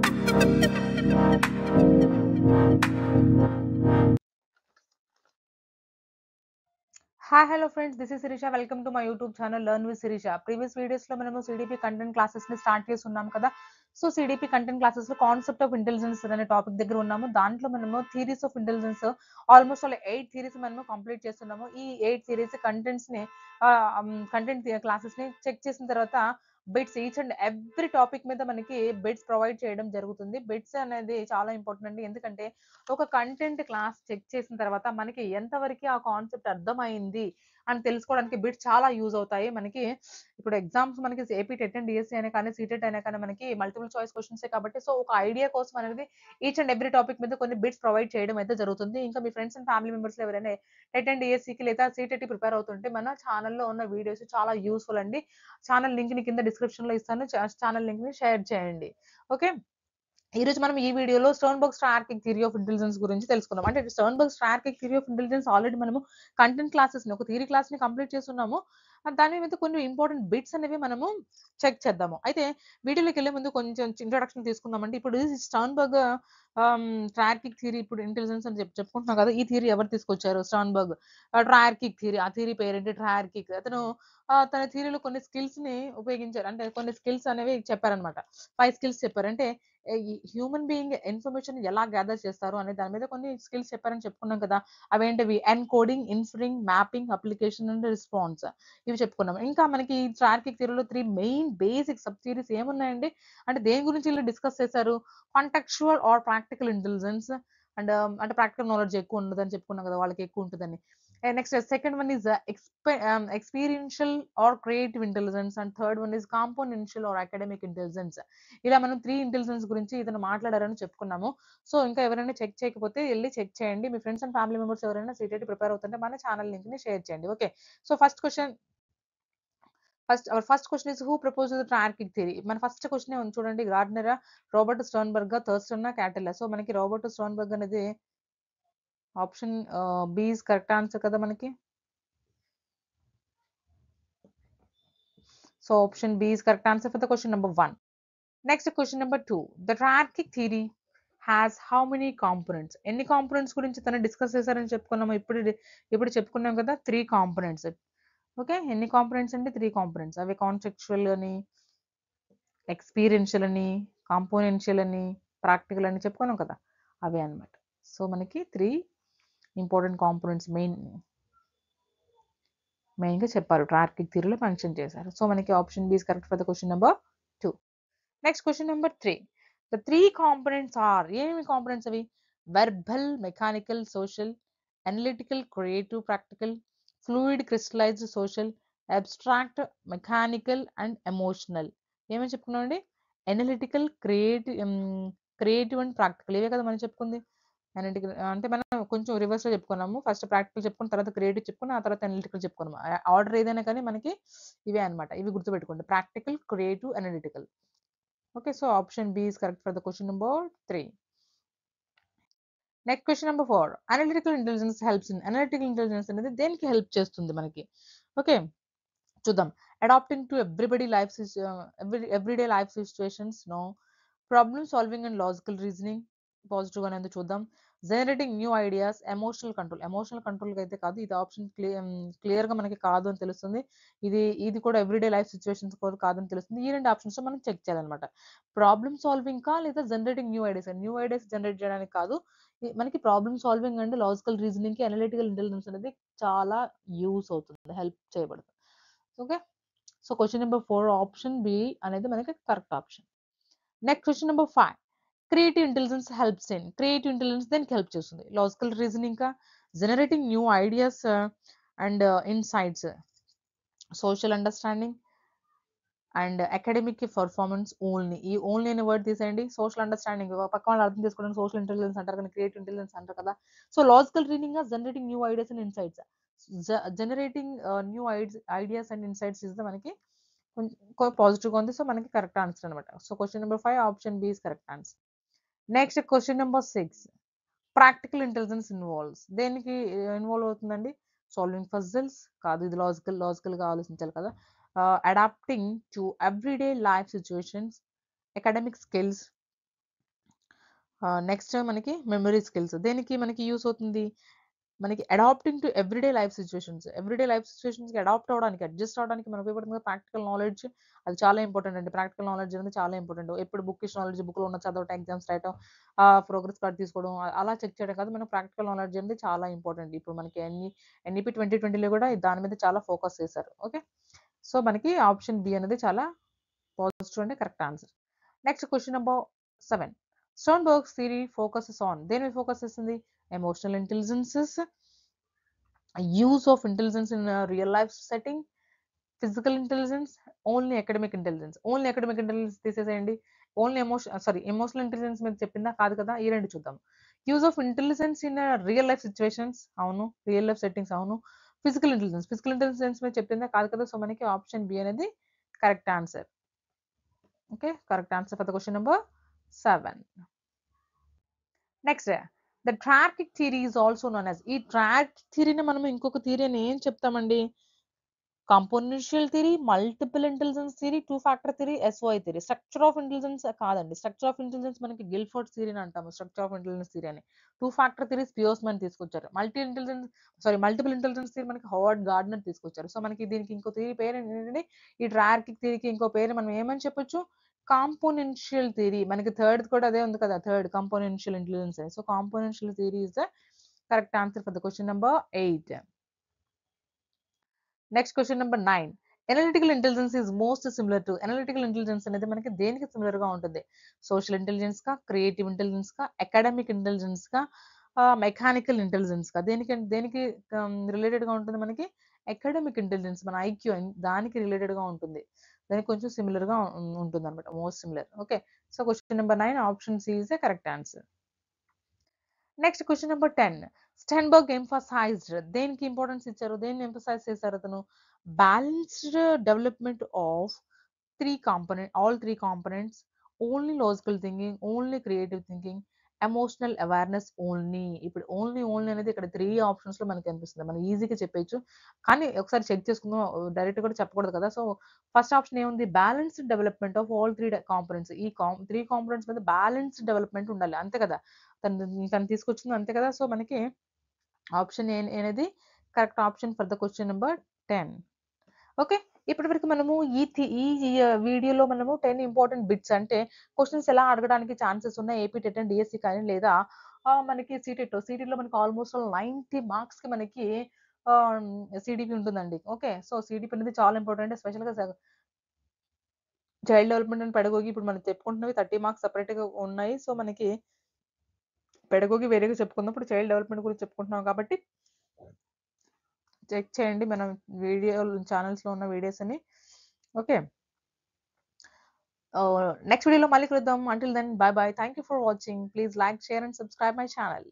Hi, hello friends. This is Sirisha. Welcome to my YouTube channel Learn with Sirisha. Previous videos లో మనము CDP content classes ని start చేసి ఉన్నాం కదా. So CDP content classes లో concept of intelligence అనే topic దగ్గర ఉన్నాము. దాంట్లో మనము theories of intelligence almost all 8 theories మనము కంప్లీట్ చేస్తున్నాము. ఈ 8 థియరీస్ కంటెంట్స్ ని కంటెంట్ క్లాసెస్ ని చెక్ చేసిన తర్వాత bits each and every topic మీద మనకి బిట్స్ ప్రొవైడ్ చేయడం జరుగుతుంది. బిట్స్ అనేది చాలా ఇంపార్టెంట్ అండి. ఎందుకంటే ఒక కంటెంట్ క్లాస్ చెక్ చేసిన తర్వాత మనకి ఎంతవరకు ఆ కాన్సెప్ట్ అర్థమైంది అని తెలుసుకోవడానికి బిట్స్ చాలా యూజ్ అవుతాయి మనకి. ఇప్పుడు ఎగ్జామ్స్ మనకి ఏపీ టెట్ అండ్ డిఎస్సీ అయినా కానీ సీటెట్ అయినా కానీ మనకి మల్టిపుల్ చాయిస్ క్వశ్చన్స్ కాబట్టి సో ఒక ఐడియా కోసం అనేది ఈచ్ అండ్ ఎవ్రీ టాపిక్ మీద కొన్ని బిట్స్ ప్రొవైడ్ చేయడం అయితే జరుగుతుంది. ఇంకా మీ ఫ్రెండ్స్ అండ్ ఫ్యామిలీ మెంబర్స్ ఎవరైనా టెట్ అండ్ డిఎస్సీకి లేదా సీటెట్ ప్రిపేర్ అవుతుంటే మన ఛానల్లో ఉన్న వీడియోస్ చాలా యూస్ఫుల్ అండి. ఛానల్ లింక్ ని కింద డిస్క్రిప్షన్ లో ఇస్తాను. ఛానల్ లింక్ ని షేర్ చేయండి. ఓకే, ఈ రోజు మనం ఈ వీడియోలో Sternberg strategic theory of intelligence గురించి తెలుసుకుందాం. అంటే Sternberg strategic theory of intelligence already మనము కంటెంట్ క్లాసెస్ ని ఒక థియరీ క్లాస్ ని కంప్లీట్ చేస్తున్నాము. దాని మీద కొన్ని ఇంపార్టెంట్ బిట్స్ అనేవి మనము చెక్ చేద్దాము. అయితే వీడియోలోకి వెళ్ళే ముందు కొంచెం ఇంట్రొడక్షన్ తీసుకుందామండి. ఇప్పుడు స్టోన్బర్గ్ ట్రార్కిక్ థియరీ, ఇప్పుడు ఇంటెలిజెన్స్ అని చెప్పుకుంటున్నాం కదా. ఈ థియరీ ఎవరు తీసుకొచ్చారు? స్టోన్బర్గ్ ట్రార్కిక్ థియరీ. ఆ థియరీ పేరేంటి? ట్రార్కిక్. అతను తన థియరీలో కొన్ని స్కిల్స్ ని ఉపయోగించారు. అంటే కొన్ని స్కిల్స్ అనేవి చెప్పారనమాట. 5 స్కిల్స్ చెప్పారు. అంటే హ్యూమన్ బీయింగ్ ఇన్ఫర్మేషన్ ఎలా గ్యాదర్ చేస్తారు అనే దాని మీద కొన్ని స్కిల్స్ చెప్పారని చెప్పుకున్నాం కదా. అవేంటివి? Encoding, inferring, mapping, application and response. ఇవి చెప్పుకున్నాం. ఇంకా మనకి ఈ ట్రార్కిక్ థియరీలో 3 మెయిన్ బేసిక్ సబ్ థియరీస్ ఏమున్నాయండి? అంటే దేని గురించి వీళ్ళు డిస్కస్ చేశారు? Contextual or practical intelligence. And అంటే ప్రాక్టికల్ నాలెడ్జ్ ఎక్కువ ఉండదని చెప్పుకున్నాం కదా, వాళ్ళకి ఎక్కువ ఉంటుందని. Next second one is experiential or creative intelligence. And third one is componential or academic intelligence. ఇలా మనం 3 ఇంటెలిజెన్స్ గురించి ఇతను మాట్లాడారని చెప్పుకున్నాము. సో ఇంకా ఎవరైనా చెక్ చేయకపోతే వెళ్ళి చెక్ చేయండి. మీ ఫ్రెండ్స్ అండ్ ఫ్యామిలీ మెంబర్స్ ఎవరైనా సీటెట్ ప్రిపేర్ అవుతుంటే మన ఛానల్ లింక్ ని షేర్ చేయండి. Okay, so our first question is who proposed the triarchic theory. మన ఫస్ట్ క్వశ్చన్ ఉంది చూడండి. గార్డ్నరా, రాబర్ట్ స్టోన్బర్గ్, థర్స్టన్, క్యాటెల్లా. సో మనకి రాబర్ట్ స్టోన్బర్గ్ అనేది option B is correct answer కదా మనకి. So option B is correct answer for the question number 1. Next question number 2. The triarchic theory has how many components. ఎన్ని components గురించి తను discuss చేశారని చెప్పుకున్నాము. ఇప్పుడు చెప్పుకున్నాం కదా 3 కాంపోనెంట్స్. ఓకే, ఎన్ని కాంపోనెంట్స్ అంటే 3 కాంపోనెంట్స్. అవి కాన్సెప్చువల్ అని, ఎక్స్పీరియన్షియల్ అని, కాంపోనెన్షియల్ అని, ప్రాక్టికల్ అని చెప్పుకున్నాం కదా, అవే అనమాట. సో మనకి 3 ఇంపార్టెంట్ కాంపోనెంట్స్ మెయిన్గా చెప్పారు, ట్రార్కిక్ థియరీలో మెన్షన్ చేశారు. సో మనకి option B is correct for the question number 2. Next question number 3. The 3 components are. ఏమేమి కాంపోనెంట్స్ అవి? Verbal, mechanical, social, analytical, creative, practical, fluid, crystallised, social, abstract, mechanical and emotional. ఏమని చెప్పుకున్నామండి? Analytical, creative and practical. ఇవే కదా మనం చెప్పుకుంది. Analytical అంటే మనం కొంచెం రివర్స్ లో చెప్పుకున్నాము. ఫస్ట్ ప్రాక్టికల్ చెప్పుకున్న తర్వాత క్రియేటివ్ చెప్పుకున్నాం, ఆ తర్వాత అనలిటికల్ చెప్పుకున్నాము. ఆర్డర్ ఏదైనా కానీ మనకి ఇవే అనమాట. ఇవి గుర్తుపెట్టుకోండి, practical, creative, analytical. Okay, so option B is correct for the question number 3. Next question number 4. Analytical intelligence helps in. Analytical intelligence అనేది దేనికి హెల్ప్ చేస్తుంది మనకి? ఓకే, చూద్దాం. Adapting to everyday life situations. No. Problem solving and logical reasoning. Positive అనేది చూద్దాం. Generating new ideas. Emotional control. Emotional control అయితే కాదు, ఇది ఆప్షన్ క్లియర్ గా మనకి కాదు అని తెలుస్తుంది. ఇది కూడా ఎవ్రీడే లైఫ్ సిచ్యువేషన్స్ కూడా కాదని తెలుస్తుంది. ఈ 2 ఆప్షన్స్ మనం చెక్ చేయాలన్నమాట. ప్రాబ్లమ్ సాల్వింగ్ కా లేదా జనరేటింగ్ న్యూ ఐడియాస్ జనరేట్ చేయడానికి కాదు. మనకి problem solving and logical reasoning కి అనలిటికల్ ఇంటెలిజెన్స్ అనేది చాలా యూస్ అవుతుంది, హెల్ప్ చేయబడుతుంది. Okay, so question number 4 option B అనేది మనకి correct option. Next question number 5. Creative intelligence helps in. Creative intelligence దేనికి హెల్ప్ చేస్తుంది? లాజికల్ రీజనింగ్ కా, generating new ideas and insights, social understanding and academic performance. Only ఈ only అనే word తీసేయండి. Social understanding పక్క వాళ్ళు అర్థం చేసుకోవడానికి సోషల్ ఇంటెలిజెన్స్ అంటారు, కానీ క్రియేటివ్ ఇంటెలిజెన్స్ అంటారు కదా. So logical reasoning, generating new ideas and insights. Generating new ideas and insights is the మనకి కొంచెం పాజిటివ్ గా ఉంది. సో మనకి కరెక్ట్ ఆన్సర్ అనమాట. So question number 5 option B is correct answer. Next question number 6. Practical intelligence involves. దేనికి involve అవుతుందండి? Solving puzzles కాదు, ఇది లాజికల్ గా ఆలోచించాలి కదా. Adapting to everyday life situations, academic skills, next మనకి మెమరీ స్కిల్స్ దేనికి మనకి యూస్ అవుతుంది, మనకి అడాప్టింగ్ టు ఎవ్రీడే లైఫ్ సిచ్యువేషన్స్కి అడాప్ట్ అవ్వడానికి అడ్జస్ట్ అవ్వడానికి మనకు ఉపయోగపడుతుంది. ప్రాక్టికల్ నాలెడ్జ్ అది చాలా ఇంపార్టెంట్ అండి. ప్రాక్టికల్ నాలెడ్జ్ అనేది చాలా ఇంపార్టెంట్. ఎప్పుడు బుక్కిష్ నాలెడ్జ్ బుక్లో ఉన్న చదవటం, ఎగ్జామ్స్ రాయటం, ప్రోగ్రెస్ కార్డ్ తీసుకోవడం అలా చెక్ చేయడం కాదు. మన ప్రాక్టికల్ నాలెడ్జ్ అనేది చాలా ఇంపార్టెంట్. ఇప్పుడు మనకి ఎన్ఈపి 2020లో కూడా దాని మీద చాలా ఫోకస్ చేశారు. ఓకే, సో మనకి ఆప్షన్ బి అనేది చాలా పాజిటివ్ అంటే correct answer. Next question number 7. Sternberg's theory focuses on దేని మీద ఫోకస్ చేస్తుంది, emotional intelligences, use of intelligence in real life setting, physical intelligence, only academic intelligence. Only academic intelligence తీసేసేయండి. Only emotional intelligence మీద చెప్పిందా, కాదు కదా, ఈ రెండు చూద్దాం. Use of intelligence in real life situations, అవును. రియల్ లైఫ్ సెట్టింగ్స్, అవును. ఫిజికల్ ఇంటెలిజెన్స్ మీద చెప్పిందా, కాదు కదా. సో మనకి ఆప్షన్ బి అనేది correct answer. Okay, correct answer for the question number 7. Next, the triarchic theory is also known as. ఈ triarchic థియరీని మనం ఇంకొక థియరీ అని ఏం చెప్తామండి, componential theory, multiple intelligence theory, two factor theory, SOI theory. Structure of intelligence కాదండి. Structure of intelligence మనకి Guilford theory అని అంటాము. స్ట్రక్చర్ ఆఫ్ ఇంటెలిజెన్స్ థియరీ అని. టూ ఫ్యాక్టర్ థియరీ పియర్స్మన్ తీసుకొచ్చారు. మల్టిపుల్ ఇంటెలిజెన్స్ థియరీ మనకి హోవర్డ్ గార్డ్నర్ తీసుకొచ్చారు. So మనకి దీనికి ఇంకో థియరీ పేరు ఏంటంటే, ఈ ట్రాకిక్ థియరీకి ఇంకో పేరు మనం ఏమని చెప్పొచ్చు, కాంపోనెన్షియల్ థియరీ. మనకి థర్డ్ కూడా అదే ఉంది కదా, third componential intelligence. So componential theory is the correct answer for the question number 8. Next question number 9. Analytical intelligence is most similar to. Analytical intelligence అనేది మనకి దేనికి సిమిలర్ గా ఉంటుంది, సోషల్ ఇంటెలిజెన్స్ కా, క్రియేటివ్ ఇంటెలిజెన్స్ కా, అకాడమిక్ ఇంటెలిజెన్స్ కా, mechanical intelligence కా, దేనికి రిలేటెడ్ గా ఉంటుంది మనకి, అకాడమిక్ ఇంటెలిజెన్స్, మన ఐక్యూ దానికి రిలేటెడ్ గా ఉంటుంది. దానికి కొంచెం సిమిలర్ గా ఉంటుంది అనమాట, most similar. Okay, so question number 9 option C is the correct answer. Next question number 10. Sternberg emphasised దేనికి ఇంపార్టెన్స్ ఇచ్చారు, దేన్ని ఎంఫసైజ్ చేశారు అతను, balanced development of all three components, only logical thinking, only creative thinking, emotional awareness only. ఇప్పుడు only అనేది ఇక్కడ 3 options లో మనకి కనిపిస్తుంది. మనం ఈజీగా చెప్పేయచ్చు, కానీ ఒకసారి చెక్ చేసుకుందాం, డైరెక్ట్ కూడా చెప్పకూడదు కదా. సో ఫస్ట్ ఆప్షన్ ఏముంది, balanced development of all 3 components. ఈ 3 కాంపోనెంట్స్ మీద బ్యాలెన్స్డ్ డెవలప్మెంట్ ఉండాలి, అంతే కదా. తను తీసుకొచ్చింది అంతే కదా. సో మనకి ఆప్షన్ ఏ అనేది correct option for the question number 10. Okay, ఇప్పటి వరకు మనము ఈ వీడియోలో మనము 10 ఇంపార్టెంట్ బిట్స్, అంటే క్వశ్చన్స్ ఎలా అడగడానికి ఛాన్సెస్ ఉన్నాయి ఏపీ టెట్ అండ్ డిఎస్సి కానీ, లేదా మనకి సిటీలో మనకి ఆల్మోస్ట్ 90 మార్క్స్ కి మనకి సిడిపి ఉంటుందండి. ఓకే, సో సిడిపి అనేది చాలా ఇంపార్టెంట్. స్పెషల్ గా చైల్డ్ డెవలప్మెంట్ అండ్ పెడగోగి ఇప్పుడు మనం చెప్పుకుంటున్నవి 30 మార్క్స్ సెపరేట్ గా ఉన్నాయి. సో మనకి పెడగోగి వేరేగా చెప్పుకుందాం, ఇప్పుడు చైల్డ్ డెవలప్మెంట్ గురించి చెప్పుకుంటున్నాం కాబట్టి చెక్ చేయండి మన వీడియో ఛానల్స్ లో ఉన్న వీడియోస్ అని. ఓకే, నెక్స్ట్ వీడియోలో మళ్ళీ కలుద్దాం. Until then, bye bye. Thank you for watching. Please like, share and subscribe my channel.